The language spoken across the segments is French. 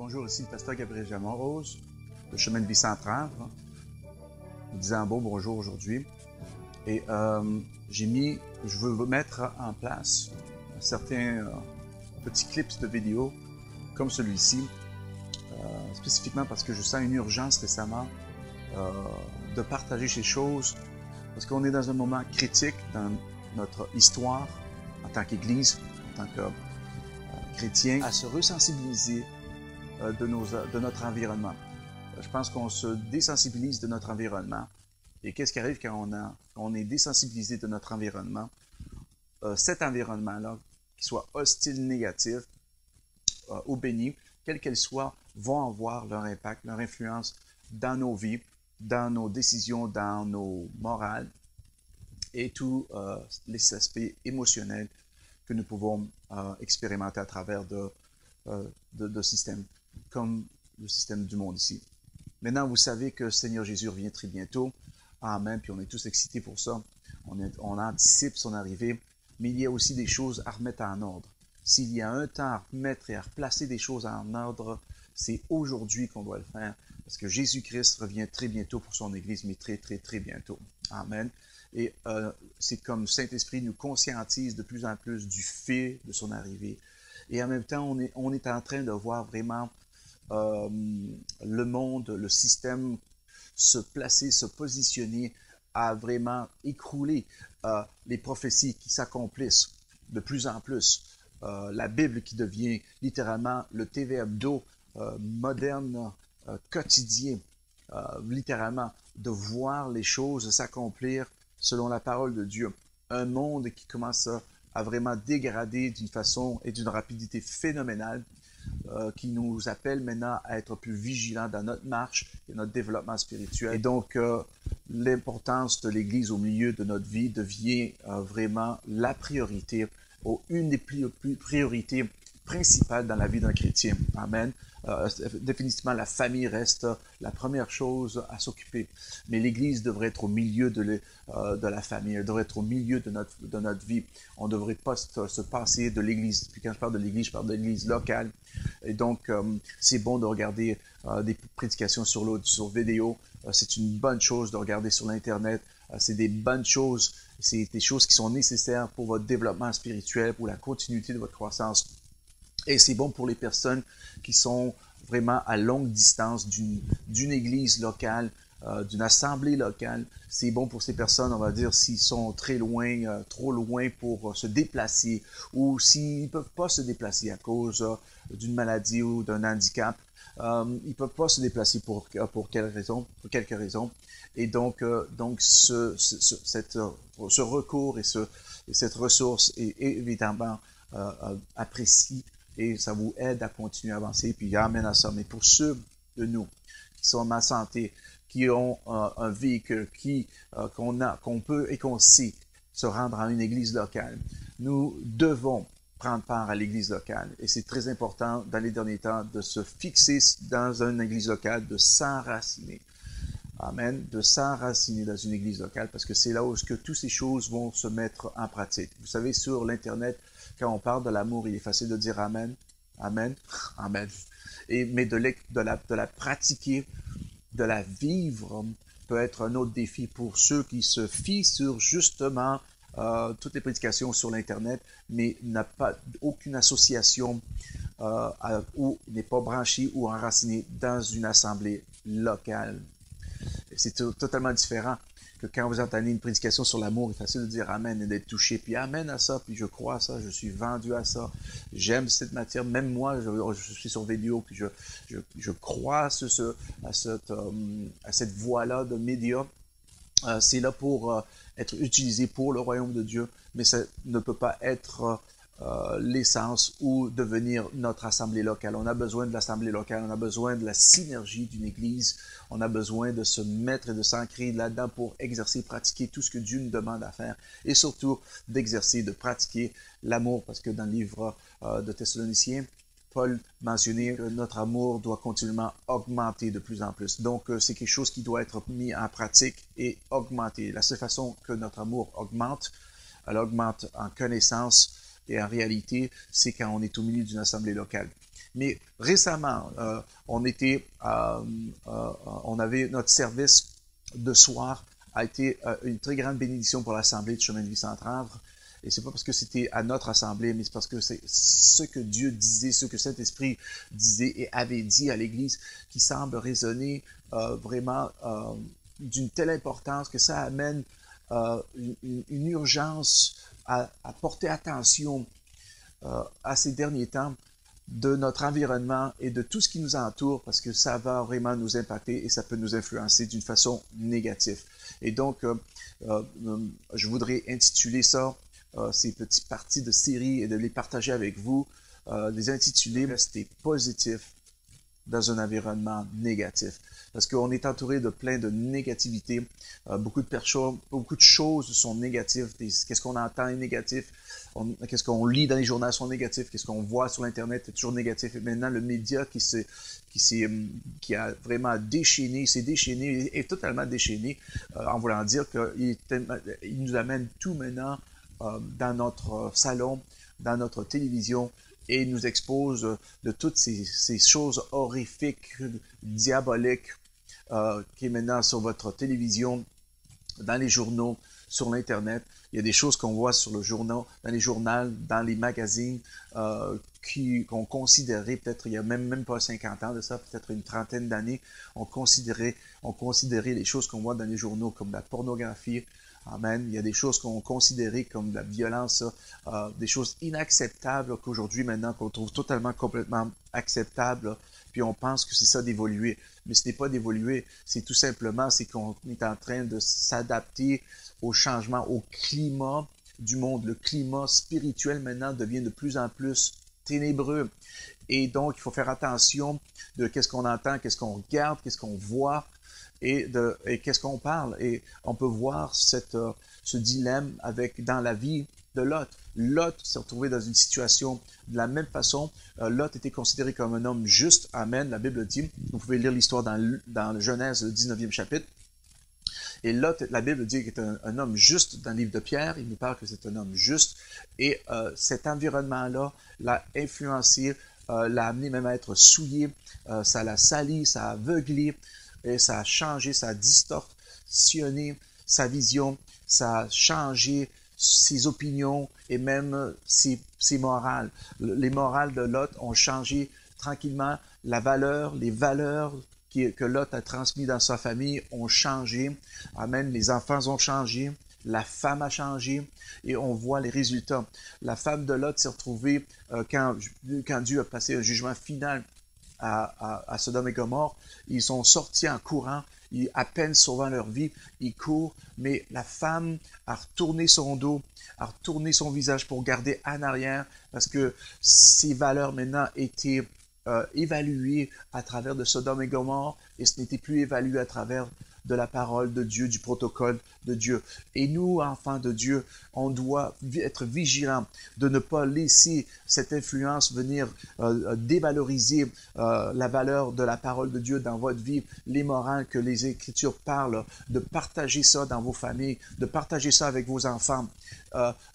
Bonjour, ici le pasteur Gabriel Jamon-Rose, le chemin de vie centrale, vous disant un beau bonjour aujourd'hui. Et je veux vous mettre en place certains petits clips de vidéos comme celui-ci, spécifiquement parce que je sens une urgence récemment de partager ces choses, parce qu'on est dans un moment critique dans notre histoire en tant qu'Église, en tant que chrétien, à se resensibiliser de notre environnement. Je pense qu'on se désensibilise de notre environnement. Et qu'est-ce qui arrive quand on est désensibilisé de notre environnement? Cet environnement-là, qu'il soit hostile, négatif ou béni, quel qu'elle soit, vont avoir leur impact, leur influence dans nos vies, dans nos décisions, dans nos morales et tous les aspects émotionnels que nous pouvons expérimenter à travers de systèmes comme le système du monde ici. Maintenant, vous savez que le Seigneur Jésus revient très bientôt. Amen. Puis on est tous excités pour ça. On anticipe son arrivée. Mais il y a aussi des choses à remettre en ordre. S'il y a un temps à remettre et à replacer des choses en ordre, c'est aujourd'hui qu'on doit le faire. Parce que Jésus-Christ revient très bientôt pour son Église, mais très, très, très bientôt. Amen. Et c'est comme le Saint-Esprit nous conscientise de plus en plus du fait de son arrivée. Et en même temps, on est en train de voir vraiment le monde, le système se placer, se positionner à vraiment écrouler les prophéties qui s'accomplissent de plus en plus. La Bible qui devient littéralement le TV hebdo moderne, quotidien, littéralement, de voir les choses s'accomplir selon la parole de Dieu. Un monde qui commence à vraiment dégrader d'une façon et d'une rapidité phénoménale, qui nous appelle maintenant à être plus vigilants dans notre marche et notre développement spirituel. Et donc, l'importance de l'Église au milieu de notre vie devient vraiment la priorité, ou une des priorités principales dans la vie d'un chrétien. Amen. Définitivement, la famille reste la première chose à s'occuper. Mais l'Église devrait être au milieu de la famille, elle devrait être au milieu de notre vie. On ne devrait pas se passer de l'Église. Puis quand je parle de l'Église, je parle de l'Église locale. Et donc, c'est bon de regarder des prédications sur vidéo. C'est une bonne chose de regarder sur l'Internet. C'est des bonnes choses. C'est des choses qui sont nécessaires pour votre développement spirituel, pour la continuité de votre croissance. Et c'est bon pour les personnes qui sont vraiment à longue distance d'une église locale, d'une assemblée locale. C'est bon pour ces personnes, on va dire, s'ils sont très loin, trop loin pour se déplacer, ou s'ils ne peuvent pas se déplacer à cause d'une maladie ou d'un handicap. Ils ne peuvent pas se déplacer pour quelques raisons. Et donc ce recours et cette ressource est évidemment apprécié. Et ça vous aide à continuer à avancer, puis amène à ça. Mais pour ceux de nous qui sont en santé, qui ont un véhicule, qu'on peut et qu'on sait se rendre à une église locale, nous devons prendre part à l'église locale. Et c'est très important dans les derniers temps de se fixer dans une église locale, de s'enraciner. Amen. De s'enraciner dans une église locale, parce que c'est là où toutes ces choses vont se mettre en pratique. Vous savez, sur l'Internet, quand on parle de l'amour, il est facile de dire Amen, Amen, Amen. Mais de la pratiquer, de la vivre, peut être un autre défi pour ceux qui se fient sur justement toutes les prédications sur l'Internet, mais n'a pas aucune association ou n'est pas branché ou enraciné dans une assemblée locale. C'est totalement différent que quand vous entendez une prédication sur l'amour, il est facile de dire Amen et d'être touché, puis Amen à ça, puis je crois à ça, je suis vendu à ça, j'aime cette matière, même moi, je suis sur vidéo, puis je crois à cette voie-là de médias. C'est là pour être utilisé pour le royaume de Dieu, mais ça ne peut pas être l'essence ou devenir notre assemblée locale. On a besoin de l'assemblée locale, on a besoin de la synergie d'une église, on a besoin de se mettre et de s'ancrer là-dedans pour exercer, pratiquer tout ce que Dieu nous demande à faire et surtout d'exercer, de pratiquer l'amour, parce que dans le livre de Thessaloniciens, Paul mentionnait que notre amour doit continuellement augmenter de plus en plus. Donc, c'est quelque chose qui doit être mis en pratique et augmenter. La seule façon que notre amour augmente, elle augmente en connaissance, et en réalité, c'est quand on est au milieu d'une assemblée locale. Mais récemment, on avait notre service de soir a été une très grande bénédiction pour l'assemblée de Chemin de Vie Centre-Avre. Et c'est pas parce que c'était à notre assemblée, mais c'est parce que c'est ce que Dieu disait, ce que Saint-Esprit disait et avait dit à l'Église qui semble résonner vraiment d'une telle importance que ça amène une urgence à porter attention à ces derniers temps de notre environnement et de tout ce qui nous entoure parce que ça va vraiment nous impacter et ça peut nous influencer d'une façon négative. Et donc, je voudrais intituler ça, ces petites parties de série et de les partager avec vous, les intituler « Rester positif dans un environnement négatif ». Parce qu'on est entouré de plein de négativité. Beaucoup de choses sont négatives. Qu'est-ce qu'on entend est négatif. Qu'est-ce qu'on lit dans les journaux sont négatifs. Qu'est-ce qu'on voit sur Internet est toujours négatif. Et maintenant, le média qui a vraiment déchaîné, s'est déchaîné, est totalement déchaîné, en voulant dire qu'il nous amène tout maintenant dans notre salon, dans notre télévision, et nous expose de toutes ces choses horrifiques, diaboliques, qui est maintenant sur votre télévision, dans les journaux, sur l'Internet. Il y a des choses qu'on voit sur le journal, dans les journaux, dans les magazines, qu'on considérait, peut-être il y a même pas 50 ans de ça, peut-être une trentaine d'années, on considérait les choses qu'on voit dans les journaux comme la pornographie. Amen. Il y a des choses qu'on considérait comme de la violence, des choses inacceptables qu'aujourd'hui, maintenant, qu'on trouve complètement acceptables, puis on pense que c'est ça d'évoluer. Mais ce n'est pas d'évoluer, c'est tout simplement, c'est qu'on est en train de s'adapter au changement, au climat du monde. Le climat spirituel, maintenant, devient de plus en plus ténébreux. Et donc, il faut faire attention de qu'est-ce qu'on entend, qu'est-ce qu'on regarde, qu'est-ce qu'on voit, et qu'est-ce qu'on parle. Et on peut voir ce dilemme dans la vie de Lot. Lot s'est retrouvé dans une situation de la même façon. Lot était considéré comme un homme juste. Amen. La Bible dit, vous pouvez lire l'histoire dans le Genèse, le 19e chapitre. Et Lot, la Bible dit qu'il est un homme juste dans le livre de Pierre. Il nous parle que c'est un homme juste. Et cet environnement-là l'a influencé, l'a amené même à être souillé. Ça l'a sali, ça a aveuglé. Et ça a changé, ça a distorsionné sa vision, ça a changé ses opinions et même ses morales. Les morales de Lot ont changé tranquillement. Les valeurs que Lot a transmises dans sa famille ont changé. Amen. Les enfants ont changé. La femme a changé et on voit les résultats. La femme de Lot s'est retrouvée, quand Dieu a passé un jugement final à Sodome et Gomorrhe, ils sont sortis en courant, à peine sauvant leur vie, ils courent, mais la femme a retourné son dos, a retourné son visage pour garder en arrière, parce que ses valeurs maintenant étaient évaluées à travers de Sodome et Gomorrhe, et ce n'était plus évalué à travers de la parole de Dieu, du protocole de Dieu. Et nous, enfants de Dieu, on doit être vigilants de ne pas laisser cette influence venir dévaloriser la valeur de la parole de Dieu dans votre vie, les morales que les Écritures parlent, de partager ça dans vos familles, de partager ça avec vos enfants.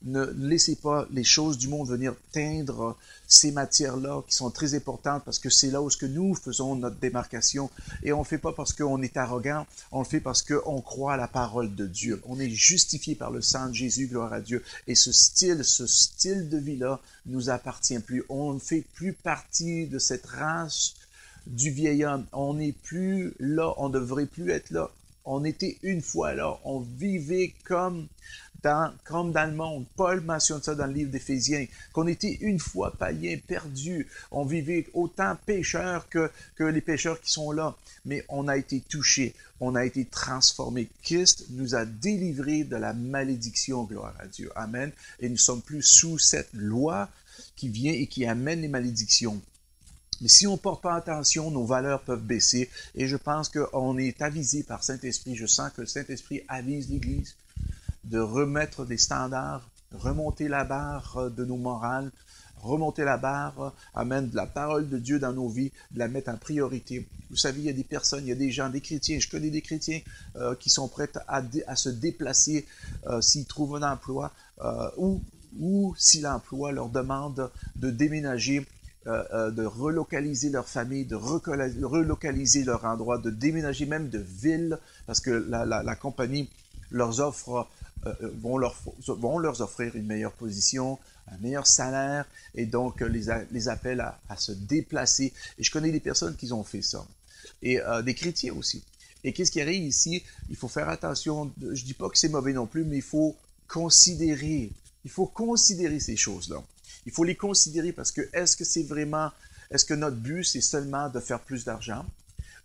Ne laissez pas les choses du monde venir teindre ces matières-là qui sont très importantes parce que c'est là où nous faisons notre démarcation et on ne le fait pas parce qu'on est arrogant, on le fait parce qu'on croit à la parole de Dieu. On est justifié par le sang de Jésus, gloire à Dieu. Et ce style de vie-là nous appartient plus. On ne fait plus partie de cette race du vieil homme. On n'est plus là, on ne devrait plus être là. On était une fois là, on vivait comme dans le monde. Paul mentionne ça dans le livre d'Éphésiens, qu'on était une fois païens, perdus. On vivait autant pécheurs que les pécheurs qui sont là. Mais on a été touchés, on a été transformés. Christ nous a délivrés de la malédiction, gloire à Dieu. Amen. Et nous ne sommes plus sous cette loi qui vient et qui amène les malédictions. Mais si on ne porte pas attention, nos valeurs peuvent baisser. Et je pense qu'on est avisé par Saint-Esprit. Je sens que le Saint-Esprit avise l'Église de remettre des standards, remonter la barre de nos morales, remonter la barre, amen, de la parole de Dieu dans nos vies, de la mettre en priorité. Vous savez, il y a des personnes, il y a des gens, des chrétiens, je connais des chrétiens qui sont prêts à se déplacer s'ils trouvent un emploi ou ou si l'emploi leur demande de déménager, de relocaliser leur famille, de relocaliser leur endroit, de déménager même de ville, parce que la compagnie leur offre, vont leur offrir une meilleure position, un meilleur salaire, et donc les appelle à se déplacer. Et je connais des personnes qui ont fait ça, et des chrétiens aussi. Et qu'est-ce qui arrive ici? Il faut faire attention, je dis pas que c'est mauvais non plus, mais il faut considérer ces choses-là. Il faut les considérer parce que est-ce que notre but c'est seulement de faire plus d'argent?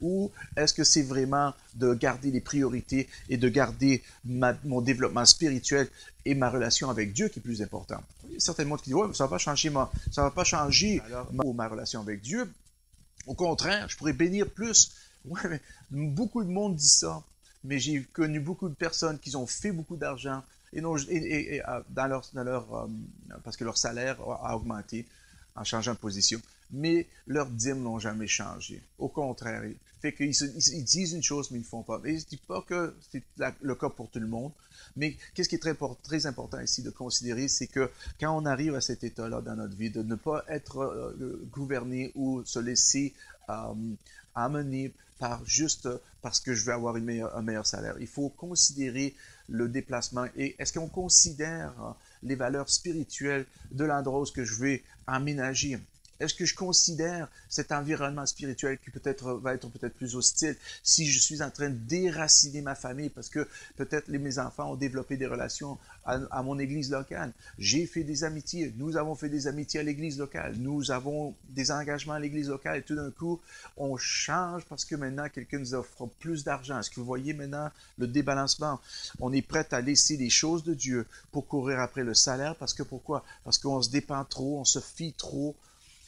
Ou est-ce que c'est vraiment de garder les priorités et de garder mon développement spirituel et ma relation avec Dieu qui est plus important? Il y a certainement qui disent, ouais, ça va pas changer ma relation avec Dieu. Au contraire, je pourrais bénir plus. Ouais, mais beaucoup de monde dit ça. Mais j'ai connu beaucoup de personnes qui ont fait beaucoup d'argent parce que leur salaire a augmenté en changeant de position. Mais leurs dîmes n'ont jamais changé. Au contraire, fait qu'ils disent une chose, mais ils ne font pas. Et je ne dis pas que c'est le cas pour tout le monde, mais qu'est-ce qui est très important ici de considérer, c'est que quand on arrive à cet état-là dans notre vie, de ne pas être gouverné ou se laisser amener juste parce que je veux avoir un meilleur salaire. Il faut considérer le déplacement et est-ce qu'on considère les valeurs spirituelles de l'endroit où je vais emménager? Est-ce que je considère cet environnement spirituel qui va être peut-être plus hostile si je suis en train de déraciner ma famille parce que peut-être mes enfants ont développé des relations à mon église locale. J'ai fait des amitiés, nous avons fait des amitiés à l'église locale, nous avons des engagements à l'église locale et tout d'un coup, on change parce que maintenant quelqu'un nous offre plus d'argent. Est-ce que vous voyez maintenant le débalancement? On est prêt à laisser les choses de Dieu pour courir après le salaire parce que pourquoi? Parce qu'on se dépend trop, on se fie trop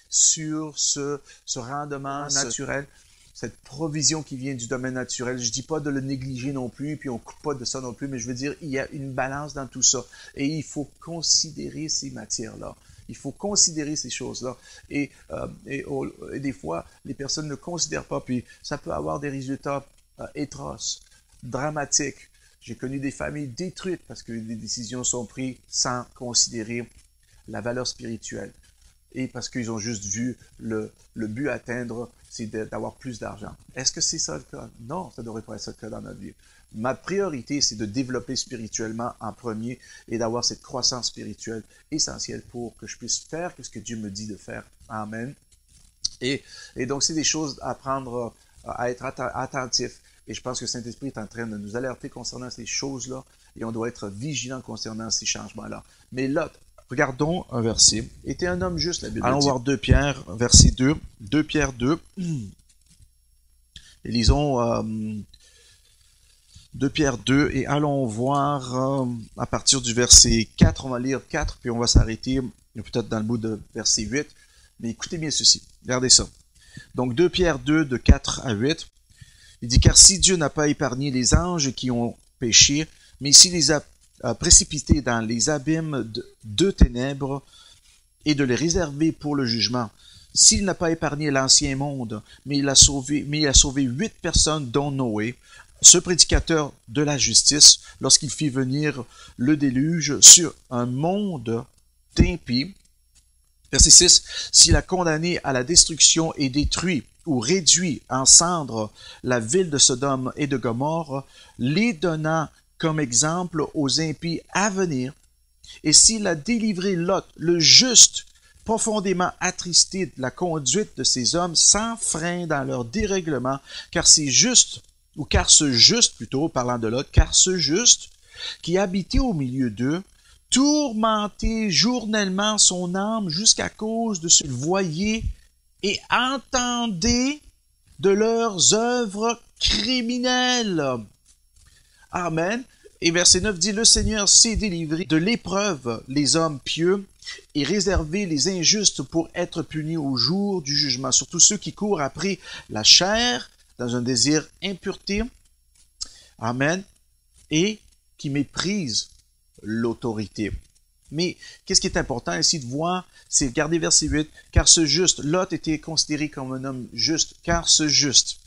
sur ce rendement naturel, cette provision qui vient du domaine naturel. Je ne dis pas de le négliger non plus, puis on ne coupe pas de ça non plus, mais je veux dire, il y a une balance dans tout ça. Et il faut considérer ces matières-là. Il faut considérer ces choses-là. Et des fois, les personnes ne considèrent pas, puis ça peut avoir des résultats atroces, dramatiques. J'ai connu des familles détruites parce que des décisions sont prises sans considérer la valeur spirituelle. Et parce qu'ils ont juste vu le but atteindre, c'est d'avoir plus d'argent. Est-ce que c'est ça le cas? Non, ça ne devrait pas être ça le cas dans notre vie. Ma priorité, c'est de développer spirituellement en premier et d'avoir cette croissance spirituelle essentielle pour que je puisse faire ce que Dieu me dit de faire. Amen. Et donc, c'est des choses à prendre, à être attentif. Et je pense que le Saint-Esprit est en train de nous alerter concernant ces choses-là et on doit être vigilant concernant ces changements-là. Mais Lot, regardons un verset. Était un homme juste, la Bible dit. Allons voir 2 Pierre, verset 2. 2 Pierre 2. Et lisons 2 Pierre 2 et allons voir à partir du verset 4. On va lire 4 puis on va s'arrêter peut-être dans le bout de verset 8. Mais écoutez bien ceci. Regardez ça. Donc 2 Pierre 2 de 4 à 8. Il dit, car si Dieu n'a pas épargné les anges qui ont péché, mais s'il les a précipités dans les abîmes de ténèbres et de les réserver pour le jugement. S'il n'a pas épargné l'ancien monde, mais il a sauvé 8 personnes, dont Noé, ce prédicateur de la justice, lorsqu'il fit venir le déluge sur un monde d'impies. Verset 6, s'il a condamné à la destruction et détruit ou réduit en cendres la ville de Sodome et de Gomorrhe, les donnant comme exemple aux impies à venir, et s'il a délivré Lot, le juste, profondément attristé de la conduite de ces hommes, sans frein dans leur dérèglement, car ce juste, parlant de Lot, car ce juste, qui habitait au milieu d'eux, tourmentait journellement son âme jusqu'à cause de ce qu'il voyait et entendait de leurs œuvres criminelles. Amen. Et verset 9 dit, le Seigneur sait délivrer de l'épreuve les hommes pieux et réserver les injustes pour être punis au jour du jugement, surtout ceux qui courent après la chair dans un désir impureté. Amen. Et qui méprisent l'autorité. Mais qu'est-ce qui est important ici de voir, c'est regarder verset 8, car ce juste, Lot était considéré comme un homme juste, car ce juste,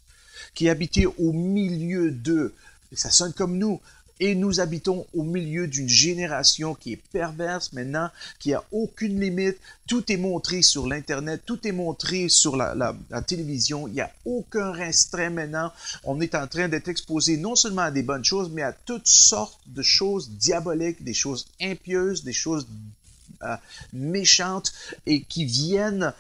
qui habitait au milieu d'eux, et ça sonne comme nous, Et nous habitons au milieu d'une génération qui est perverse maintenant, qui a aucune limite. Tout est montré sur l'Internet, tout est montré sur la télévision. Il n'y a aucun restreint maintenant. On est en train d'être exposé non seulement à des bonnes choses, mais à toutes sortes de choses diaboliques, des choses impieuses, des choses méchantes et qui viennent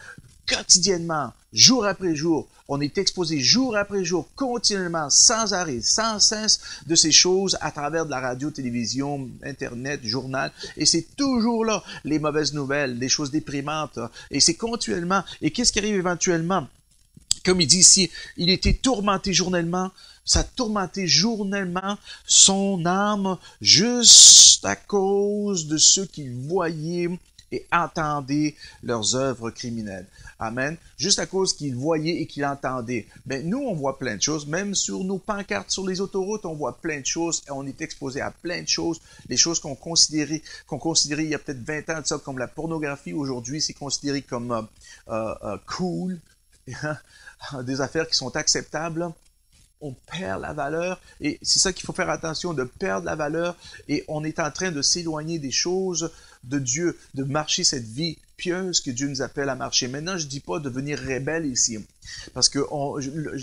quotidiennement, jour après jour. On est exposé jour après jour, continuellement, sans arrêt, sans cesse de ces choses à travers de la radio, télévision, Internet, journal. Et c'est toujours là, les mauvaises nouvelles, les choses déprimantes. Et c'est continuellement. Et qu'est-ce qui arrive éventuellement? Comme il dit ici, il était tourmenté journellement. Ça tourmentait journellement son âme juste à cause de ceux qu'il voyait et entendait leurs œuvres criminelles. Amen. Juste à cause qu'il voyait et qu'il entendait. Ben, nous, on voit plein de choses. Même sur nos pancartes, sur les autoroutes, on voit plein de choses. Et on est exposé à plein de choses. Les choses qu'on considérait il y a peut-être 20 ans de ça comme la pornographie. Aujourd'hui, c'est considéré comme cool. Des affaires qui sont acceptables. On perd la valeur et c'est ça qu'il faut faire attention, de perdre la valeur et on est en train de s'éloigner des choses de Dieu, de marcher cette vie pieuse que Dieu nous appelle à marcher. Maintenant, je dis pas de devenir rebelle ici, parce que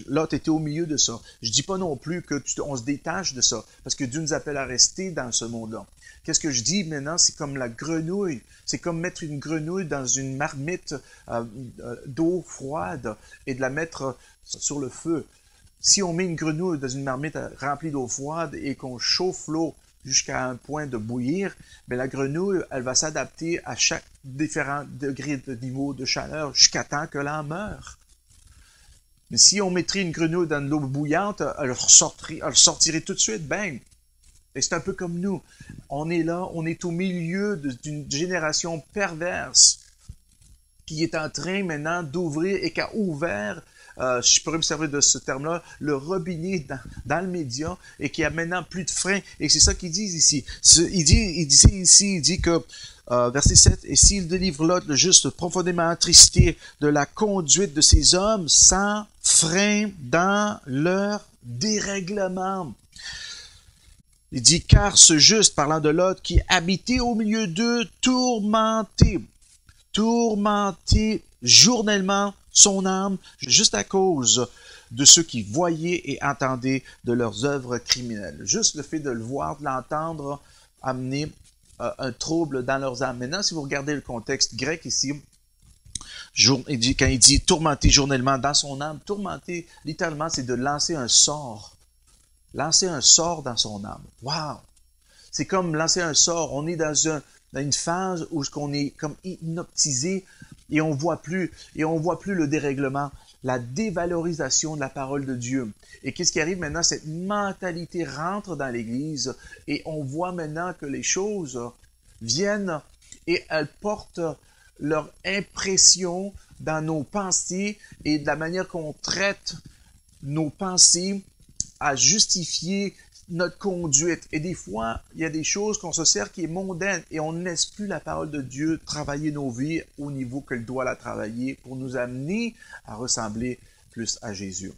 là, tu étais au milieu de ça. Je dis pas non plus que on se détache de ça, parce que Dieu nous appelle à rester dans ce monde-là. Qu'est-ce que je dis maintenant? C'est comme la grenouille. C'est comme mettre une grenouille dans une marmite d'eau froide et de la mettre sur le feu. Si on met une grenouille dans une marmite remplie d'eau froide et qu'on chauffe l'eau jusqu'à un point de bouillir, bien la grenouille, elle va s'adapter à chaque différent degré de niveau de chaleur jusqu'à temps que l'en meure. Mais si on mettrait une grenouille dans de l'eau bouillante, elle sortirait tout de suite, bang! Et c'est un peu comme nous. On est là, on est au milieu d'une génération perverse qui est en train maintenant d'ouvrir et qui a ouvert je pourrais me servir de ce terme-là, le robinet dans le média et qui a maintenant plus de frein. Et c'est ça qu'ils disent ici. Il dit que, verset 7, « Et s'il délivre Lot, le juste, profondément attristé de la conduite de ces hommes, sans frein dans leur dérèglement. » Il dit, « Car ce juste, parlant de Lot, qui habitait au milieu d'eux, tourmenté journellement son âme, juste à cause de ceux qui voyaient et entendaient de leurs œuvres criminelles. » Juste le fait de le voir, de l'entendre, amener un trouble dans leurs âmes. Maintenant, si vous regardez le contexte grec ici, quand il dit tourmenté journellement dans son âme, tourmenté, littéralement, c'est de lancer un sort. Lancer un sort dans son âme. Wow! C'est comme lancer un sort. On est dans une phase où on est comme hypnotisé et on voit plus le dérèglement, la dévalorisation de la parole de Dieu. Et qu'est-ce qui arrive maintenant? Cette mentalité rentre dans l'Église et on voit maintenant que les choses viennent et elles portent leur impression dans nos pensées et de la manière qu'on traite nos pensées à justifier notre conduite. Et des fois, il y a des choses qu'on se sert qui est mondaine et on ne laisse plus la parole de Dieu travailler nos vies au niveau qu'elle doit la travailler pour nous amener à ressembler plus à Jésus.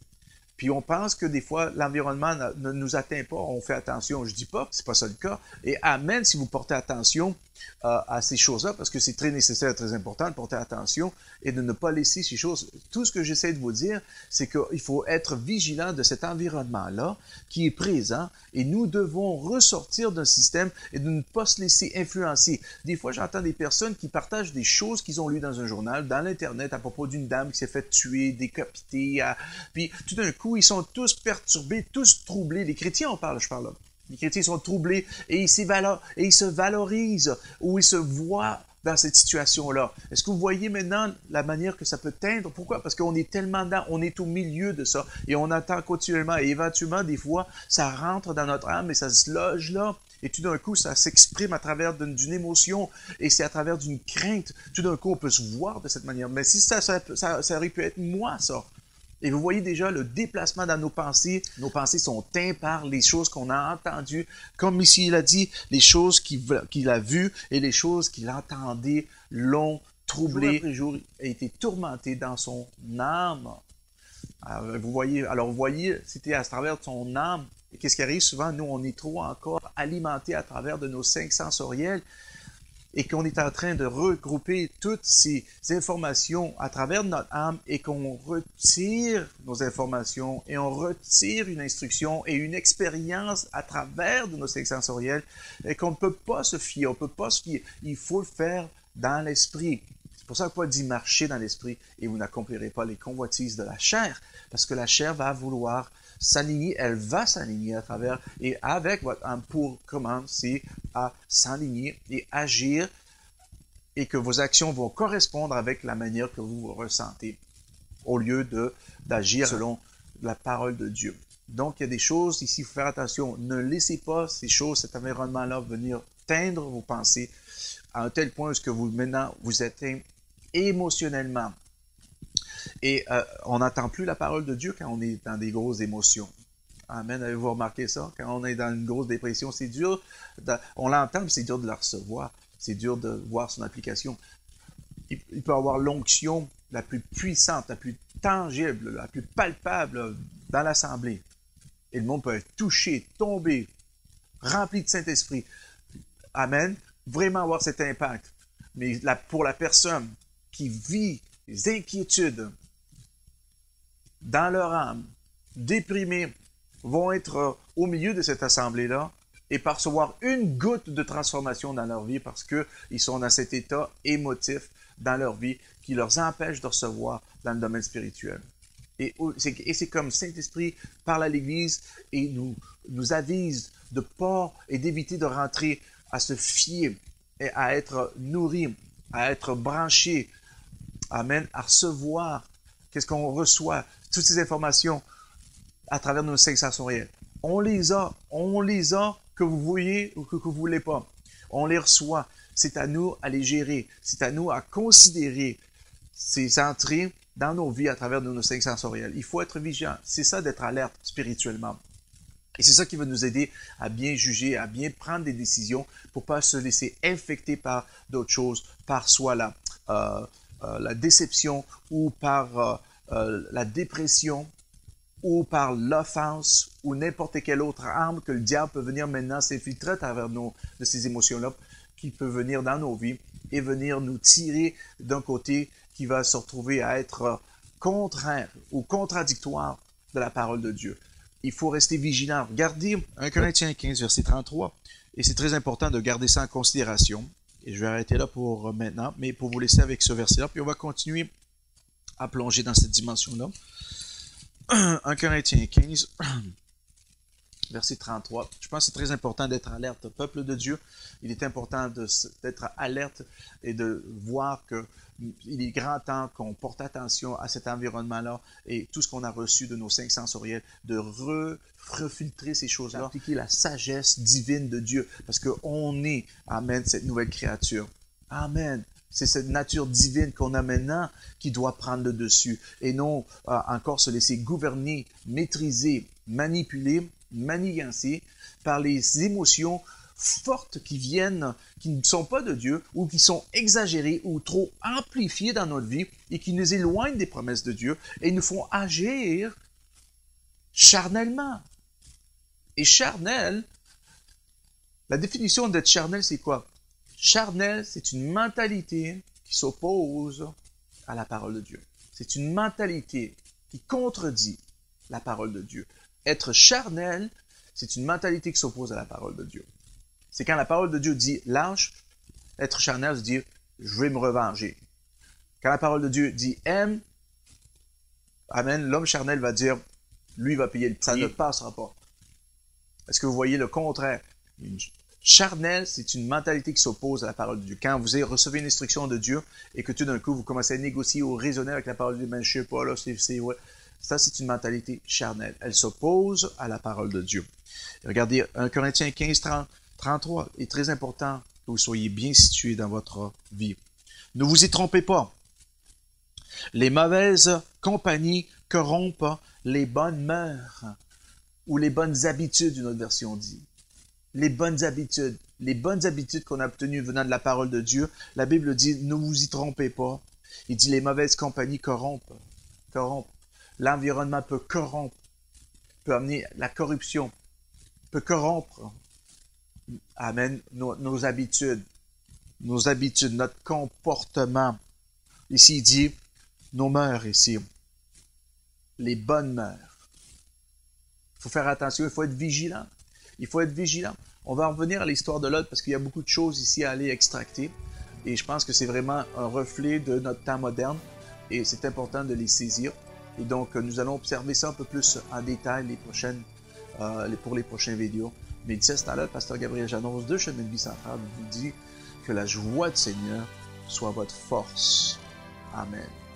Puis on pense que des fois, l'environnement ne nous atteint pas, on fait attention. Je dis pas que c'est pas ça le cas. Et amen si vous portez attention à ces choses-là, parce que c'est très nécessaire, très important de porter attention et de ne pas laisser ces choses. Tout ce que j'essaie de vous dire, c'est qu'il faut être vigilant de cet environnement-là qui est présent et nous devons ressortir d'un système et de ne pas se laisser influencer. Des fois, j'entends des personnes qui partagent des choses qu'ils ont lues dans un journal, dans l'Internet, à propos d'une dame qui s'est fait tuer, décapiter, puis tout d'un coup, ils sont tous perturbés, tous troublés. Les chrétiens, je parle là. Les chrétiens sont troublés et ils se valorisent ou ils se voient dans cette situation-là. Est-ce que vous voyez maintenant la manière que ça peut teindre? Pourquoi? Parce qu'on est tellement dedans, on est au milieu de ça et on attend continuellement et éventuellement, des fois, ça rentre dans notre âme et ça se loge là. Et tout d'un coup, ça s'exprime à travers d'une émotion et c'est à travers d'une crainte. Tout d'un coup, on peut se voir de cette manière. Mais si ça aurait pu être moi, ça. Et vous voyez déjà le déplacement dans nos pensées. Nos pensées sont teintes par les choses qu'on a entendues. Comme ici, il a dit, les choses qu'il a vues et les choses qu'il entendait l'ont troublé. Jour après jour, il a été tourmenté dans son âme. Alors, vous voyez, c'était à travers son âme Et qu'est-ce qui arrive souvent? Nous, on est trop encore alimentés à travers de nos cinq sensoriels et qu'on est en train de regrouper toutes ces informations à travers notre âme et qu'on retire nos informations et on retire une instruction et une expérience à travers de nos cinq sensoriels et qu'on ne peut pas se fier, on ne peut pas se fier. Il faut le faire dans l'esprit. C'est pour ça que Paul dit marcher dans l'esprit et vous n'accomplirez pas les convoitises de la chair parce que la chair va vouloir s'aligner, elle va s'aligner à travers et avec votre âme pour commencer à s'aligner et agir et que vos actions vont correspondre avec la manière que vous vous ressentez au lieu d'agir selon la parole de Dieu. Donc, il y a des choses ici, il faut faire attention. Ne laissez pas ces choses, cet environnement-là venir teindre vos pensées à un tel point que maintenant vous êtes émotionnellement. Et on n'entend plus la parole de Dieu quand on est dans des grosses émotions. Amen. Avez-vous remarqué ça? Quand on est dans une grosse dépression, c'est dur. On l'entend, mais c'est dur de la recevoir. C'est dur de voir son application. Il peut avoir l'onction la plus puissante, la plus tangible, la plus palpable dans l'assemblée. Et le monde peut être touché, tombé, rempli de Saint-Esprit. Amen. Vraiment avoir cet impact. Mais pour la personne qui vit les inquiétudes dans leur âme, déprimés, vont être au milieu de cette assemblée-là et percevoir une goutte de transformation dans leur vie parce qu'ils sont dans cet état émotif dans leur vie qui leur empêche de recevoir dans le domaine spirituel. Et c'est comme Saint-Esprit parle à l'Église et nous avise de pas et d'éviter de rentrer à se fier et à être nourri, à être branché, amen, à recevoir. Qu'est-ce qu'on reçoit? Toutes ces informations à travers nos cinq sensoriels. On les a, que vous voyez ou que vous ne voulez pas. On les reçoit. C'est à nous à les gérer. C'est à nous à considérer ces entrées dans nos vies à travers nos cinq sensoriels. Il faut être vigilant. C'est ça d'être alerte spirituellement. Et c'est ça qui va nous aider à bien juger, à bien prendre des décisions pour ne pas se laisser infecter par d'autres choses, par soit la déception ou par la dépression ou par l'offense ou n'importe quelle autre arme que le diable peut venir maintenant s'infiltrer à travers de ces émotions-là qui peut venir dans nos vies et venir nous tirer d'un côté qui va se retrouver à être contraire ou contradictoire de la parole de Dieu. Il faut rester vigilant. Regardez 1 Corinthiens 15, verset 33. Et c'est très important de garder ça en considération. Et je vais arrêter là pour maintenant, mais pour vous laisser avec ce verset-là. Puis on va continuer à plonger dans cette dimension-là. 1 Corinthiens 15, verset 33. Je pense que c'est très important d'être alerte. Peuple de Dieu, il est important d'être alerte et de voir qu'il est grand temps qu'on porte attention à cet environnement-là et tout ce qu'on a reçu de nos cinq sensoriels, de refiltrer ces choses-là, appliquer la sagesse divine de Dieu, parce qu'on est, amen, cette nouvelle créature. Amen. C'est cette nature divine qu'on a maintenant qui doit prendre le dessus et non encore se laisser gouverner, maîtriser, manipuler, manigancer par les émotions fortes qui viennent, qui ne sont pas de Dieu ou qui sont exagérées ou trop amplifiées dans notre vie et qui nous éloignent des promesses de Dieu et nous font agir charnellement. Et charnel, la définition d'être charnel, c'est quoi? Charnel, c'est une mentalité qui s'oppose à la parole de Dieu. C'est une mentalité qui contredit la parole de Dieu. Être charnel, c'est une mentalité qui s'oppose à la parole de Dieu. C'est quand la parole de Dieu dit lâche, être charnel, c'est dire je vais me revenger. Quand la parole de Dieu dit aime, amen, l'homme charnel va dire lui va payer le prix. Ça ne passera pas. Est-ce que vous voyez le contraire? Charnel, c'est une mentalité qui s'oppose à la parole de Dieu. Quand vous recevez une instruction de Dieu et que tout d'un coup, vous commencez à négocier ou raisonner avec la parole de Dieu, mais je ne sais pas, là, ouais. Ça, c'est une mentalité charnelle. Elle s'oppose à la parole de Dieu. Regardez, 1 Corinthiens 15, 33 est très important que vous soyez bien situés dans votre vie. Ne vous y trompez pas. Les mauvaises compagnies corrompent les bonnes mœurs ou les bonnes habitudes, une autre version dit. Les bonnes habitudes qu'on a obtenues venant de la parole de Dieu, la Bible dit, ne vous y trompez pas. Il dit, les mauvaises compagnies corrompent. L'environnement peut corrompre, peut amener la corruption, peut corrompre, amen, nos habitudes, notre comportement. Ici, il dit nos mœurs ici, les bonnes mœurs. Il faut faire attention, il faut être vigilant. Il faut être vigilant. On va en revenir à l'histoire de Lot parce qu'il y a beaucoup de choses ici à aller extracter. Et je pense que c'est vraiment un reflet de notre temps moderne. Et c'est important de les saisir. Et donc, nous allons observer ça un peu plus en détail pour les prochaines vidéos. Mais d'ici à ce temps-là, le pasteur Gabriel Janos de Chemin de Vie Centrale vous dit que la joie du Seigneur soit votre force. Amen.